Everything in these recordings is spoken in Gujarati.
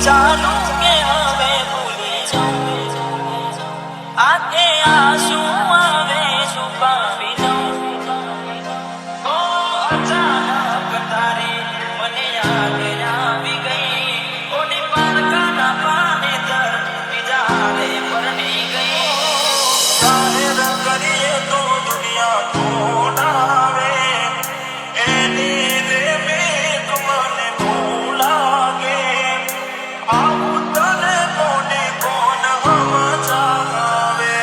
વિચારું કે હવે ભૂલી જાઉં, આંખે આંસુ આવે છુપાવી દઉં. ઓ અચાનક તારે મને યાદ આવી ગઈ, ઓની પારકાના પાને તર બીજા હારે પરણી ગઈ. જાહેર કરીએ તો દુનિયા તોડાવે, એની રેમેક મને ભૂલાગે. આવું તને કોને કોણ સમજાવે.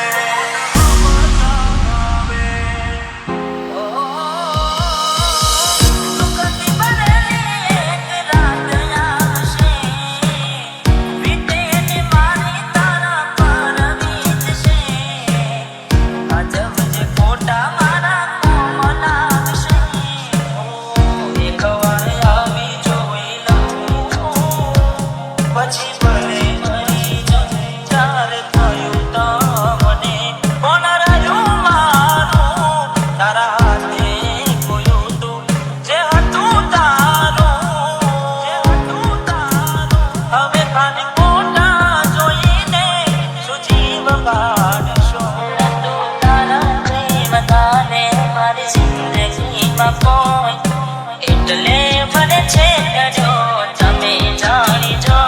સુગંધી ભરેલી એક રાત આવશે, વીતે ને મારી તારા પર વીતશે. અજબ જે ફોટા મારા કોમલ લાગશે. એક વાર આવી જોઈ લઉં, પછી ભલે મરી જાઉં. જ્યારે થયું તમને કોણ રહ્યું મારું, તારા હાથે ખોયું તું જે હતું તારું. હવે ખાલી ફોટા જોઈને શું જીવ કાઢશો. તારા પ્રેમ તાને મારી જિંદગીમાં કોઈ એટલે મને છે જો તમે જાણી જો.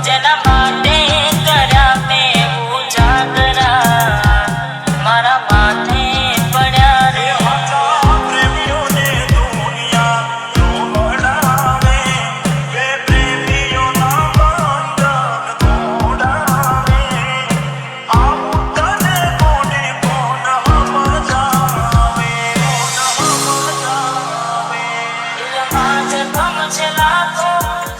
જેના માટે કર્યા મેં ઉજાગરા, મારા માથે પડ્યા રે. પ્રેમીઓને દુનિયા જોડાવે, બે પ્રેમીઓના બંધન તોડાવે. આવું તને કોને કોણ સમજાવે. દિલમાં જખમ છે લાખો,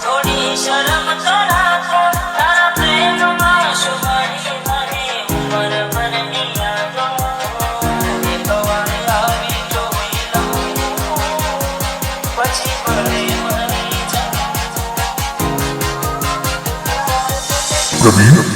થોડી શરમ તો રાખો. તારા પ્રેમમાં શું મળી મને ઉંમર ભરની યાદો. એક વાર આવી જોઈ લઉં, પછી ભલે મરી જાઉં. પ્રવીણ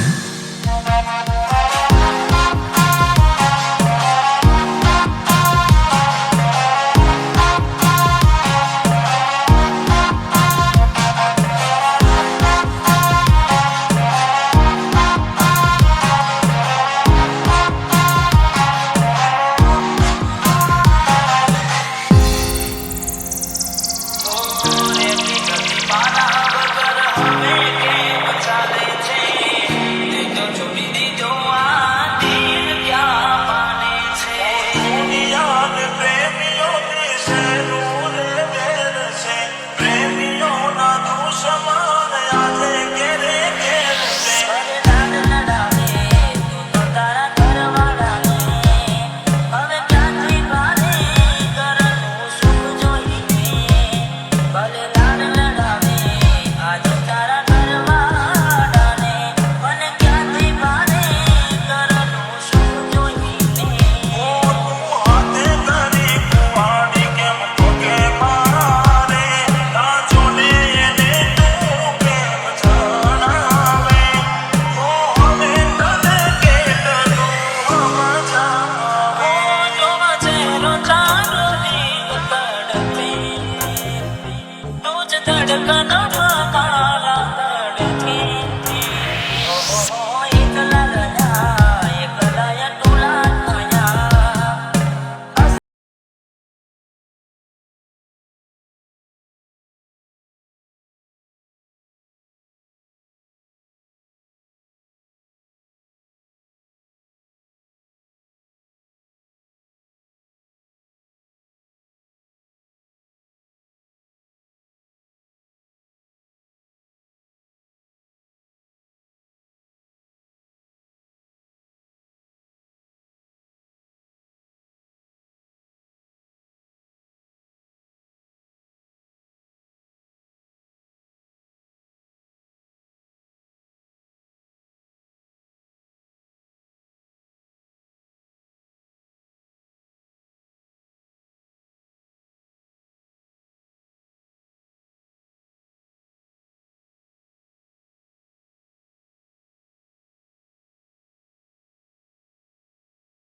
ધડકન